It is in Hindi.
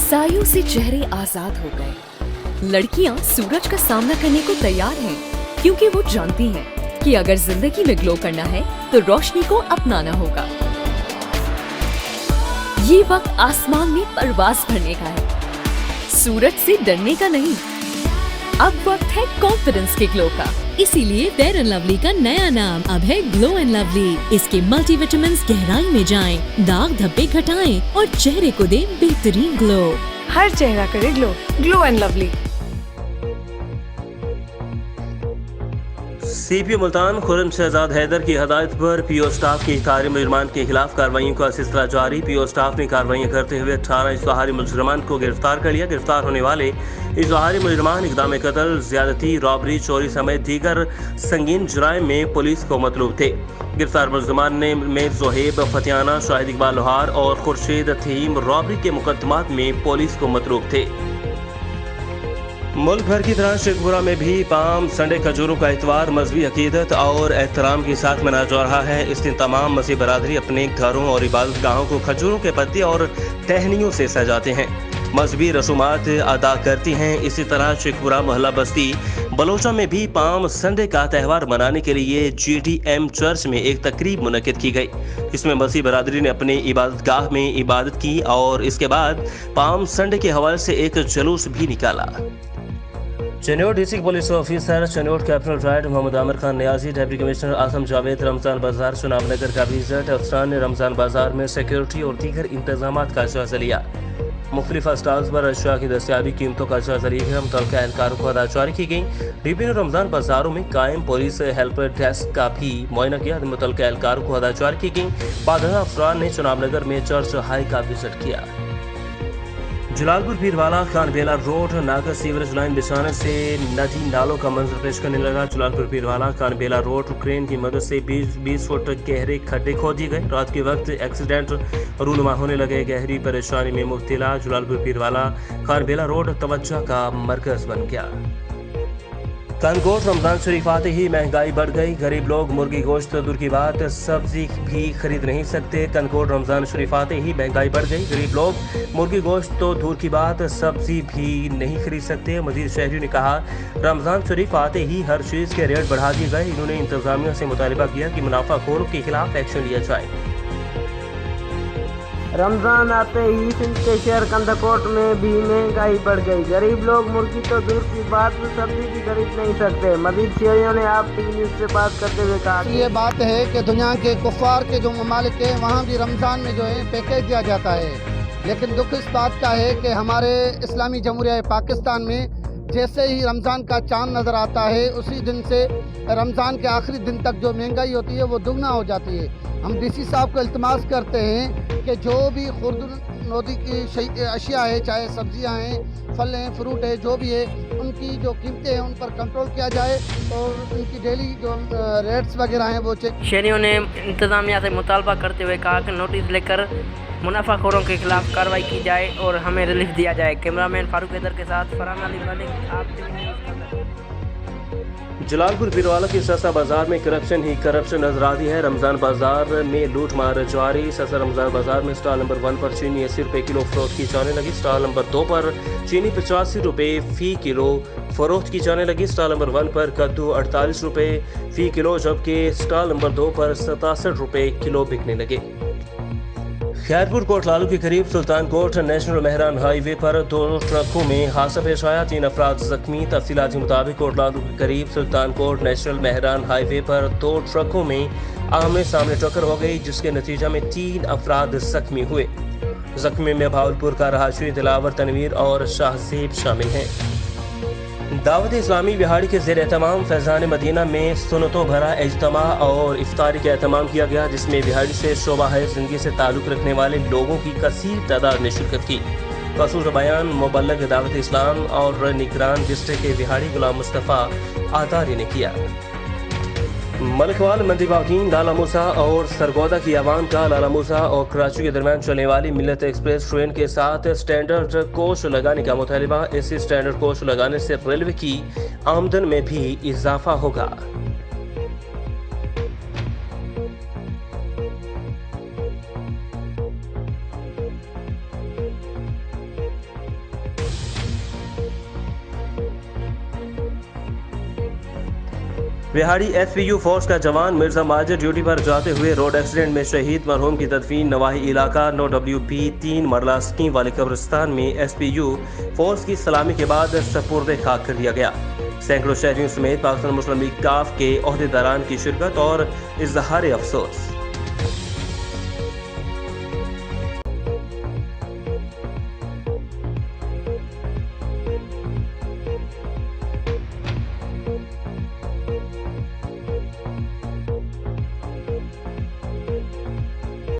सायों से चेहरे आजाद हो गए। लड़कियां सूरज का सामना करने को तैयार हैं, क्योंकि वो जानती हैं कि अगर जिंदगी में ग्लो करना है तो रोशनी को अपनाना होगा। ये वक्त आसमान में परवाज भरने का है, सूरज से डरने का नहीं। अब वक्त है कॉन्फिडेंस के ग्लो का। इसीलिए फेयर एंड लवली का नया नाम अब है ग्लो एंड लवली। इसके मल्टीविटामिन्स गहराई में जाएं, दाग धब्बे घटाएं और चेहरे को दें बेहतरीन ग्लो। हर चेहरा करे glow, glow and lovely. CPO Multan Khurram Shahzad Haider की हदायत पर पीओ स्टाफ की इज़हारी मुजरमान के खिलाफ कार्रवाइयों का सिलसिला जारी। पीओ स्टाफ ने कार्रवाइयाँ करते हुए 18 इज़हारी मुजरमान को गिरफ्तार कर लिया। गिरफ्तार होने वाले इज़हारी मुजरमान इक़दाम कत्ल, ज़्यादती, रॉबरी, चोरी समेत दीगर संगीन जुराइम में पुलिस को मतलूब थे। गिरफ्तार मुलजमान में जोहेब फतियाना, शाहिद इकबाल लोहार और खुर्शीद थीम रॉबरी के मुकदमात में पुलिस को मतलूब थे। मुल्क भर की तरह शेखपुरा में भी पाम संडे खजूरों का इतवार मजहबी अकीदत और एहतराम के साथ मनाया जा रहा है। इस दिन तमाम मसीह बरादरी अपने घरों और इबादत गाहों को खजूरों के पत्ते और टहनियों से सजाते हैं, मजहबी रसूमात अदा करती हैं। इसी तरह शेखपुरा मोहल्ला बस्ती बलोचा में भी पाम संडे का त्यौहार मनाने के लिए GDM चर्च में एक तकरीब मुनक्किद की गई। इसमें मसीह बरादरी ने अपने इबादत गाह में इबादत की और इसके बाद पाम संडे के हवाले से एक जुलूस भी निकाला। Chanaur district police officer Chanaur capital ride Mohammad Aamir Khan Niazi, deputy commissioner Asim Javed Ramzan बाजार चुनाव नगर का विजिट अफसरान ने रमजान बाजार में सिक्योरिटी और दीगर इंतजाम का जायजा लिया। मुख्तलिफ स्टॉल्स पर अशिया की दस्तियाबी कीमतों का जायजा लिया। मुतल्लिका एहलकारों को हदायत जारी की गई। डीपी ने रमजान बाजारों में कायम पुलिस हेल्प डेस्क का भी मुआयना किया। मुतल्लिका एहलकारों को हदायत जारी की गई। बादशाह अफसरान ने चुनाव नगर में चर्च हाई का विजिट किया। जलालपुर पीरवाला खानबेला रोड नाका सीवरेज लाइन बिछाने से नदी नालों का मंजर पेश करने लगा। जलालपुर पीरवाला खानबेला रोड क्रेन की मदद से 20 फुट गहरे खड्डे खोद दिए गए। रात के वक्त एक्सीडेंट रूनुमा होने लगे। गहरी परेशानी में मुब्तला जलालपुर पीरवाला खानबेला रोड तवज्जो का मरकज बन गया। कनकोट रमजान शरीफ आते ही महंगाई बढ़ गई। गरीब लोग मुर्गी गोश्त तो दूर की बात सब्जी भी खरीद नहीं सकते। कनकोट रमजान शरीफ आते ही महंगाई बढ़ गई। गरीब लोग मुर्गी गोश्त तो दूर की बात सब्जी भी नहीं खरीद सकते। मजीद शहरियों ने कहा, रमजान शरीफ आते ही हर चीज़ के रेट बढ़ा दिए गए। इन्होंने इंतजामिया से मुतालबा किया कि मुनाफाखोरों के खिलाफ एक्शन लिया जाए। रमजान आते ही सिंध के शहर कंदकोट में भी महंगाई बढ़ गई। गरीब लोग मुर्गी तो दूर की बात सब्जी भी खरीद नहीं सकते। मजीद शहरियों ने आप टीवी न्यूज़ से बात करते हुए कहा, ये बात है कि दुनिया के कुफार के जो ममालिक हैं वहाँ भी रमज़ान में जो है पैकेज दिया जाता है, लेकिन दुख इस बात का है कि हमारे इस्लामी जमहूरिया पाकिस्तान में जैसे ही रमज़ान का चांद नज़र आता है उसी दिन से रमज़ान के आखिरी दिन तक जो महंगाई होती है वो दुगना हो जाती है। हम DC साहब को इल्तमास करते हैं कि जो भी खुर्द-नोदी की अशिया है, चाहे सब्जियां हैं, फल हैं, फ्रूट है, जो भी है, उनकी जो कीमतें हैं उन पर कंट्रोल किया जाए और उनकी डेली जो रेट्स वगैरह हैं वो चेक। शहरियों ने इंतज़ामिया से मुतालबा करते हुए कहा कि नोटिस लेकर मुनाफाखोरों के खिलाफ कार्रवाई की जाए और हमें रिलीफ दिया जाए। कैमरामैन फारूक हैदर के साथ फरहान अली मलिक, आप टीवी न्यूज़। जलालपुर पीरवाला के सस्ता बाजार में करप्शन ही करप्शन नजर आती है। रमजान बाजार में लूट मार जारी। सस्ता रमजान बाजार में स्टॉल नंबर 1 पर चीनी 80 रुपये किलो फरोख्त की जाने लगी। स्टॉल नंबर 2 पर चीनी 85 रुपये फी किलो फरोख्त की जाने लगी। स्टॉल नंबर 1 पर कद्दू 48 रुपये फी किलो, जबकि स्टॉल नंबर 2 पर 67 रुपये किलो बिकने लगे। खैरपुर कोटलालू के करीब सुल्तानकोट नेशनल मेहरान हाईवे पर 2 ट्रकों में हादसा पेश आया। 3 अफराद जख्मी। तफसीलात के मुताबिक कोटलालू के करीब सुल्तानकोट नेशनल मेहरान हाईवे पर 2 ट्रकों में आमने सामने टक्कर हो गई, जिसके नतीजा में 3 अफराद जख्मी हुए। जख्मी में भावलपुर का रहायशी दिलावर, तनवीर और शाहजेब शामिल हैं। दावत इस्लामी बिहाड़ी के ज़ेर एहतमाम फैज़ान मदीना में सुन्नतों भरा इज्तिमा और इफ्तारी का एहतमाम किया गया, जिसमें बिहाड़ी से शोबा है ज़िंदगी से ताल्लुक़ रखने वाले लोगों की कसीर तादाद ने शिरकत की। खसूस बयान मुबल्लिग दावत इस्लाम और निगरान डिस्ट्रिक्ट के बिहाड़ी गुलाम मुस्तफ़ा आतारी ने किया। मलिकवाल, मंदीबाउद्दीन, लाला मूसा और सरगोदा की आवाम का लाला मूसा और कराची के दरमियान चलने वाली मिल्लत एक्सप्रेस ट्रेन के साथ स्टैंडर्ड कोच लगाने का मुतालिबा। इसी स्टैंडर्ड कोच लगाने से रेलवे की आमदन में भी इजाफा होगा। बिहाड़ी SPU फोर्स का जवान मिर्जा माजिद ड्यूटी पर जाते हुए रोड एक्सीडेंट में शहीद मरहूम की तदफीन नवाही इलाका 9WP 3 मरला स्कीम वाले कब्रिस्तान में SPU फोर्स की सलामी के बाद सपुर्द खाक कर दिया गया। सैकड़ों शहरियों समेत पाकिस्तान मुस्लिम लीग काफ के ओहदेदारान की शिरकत और इजहार अफसोस।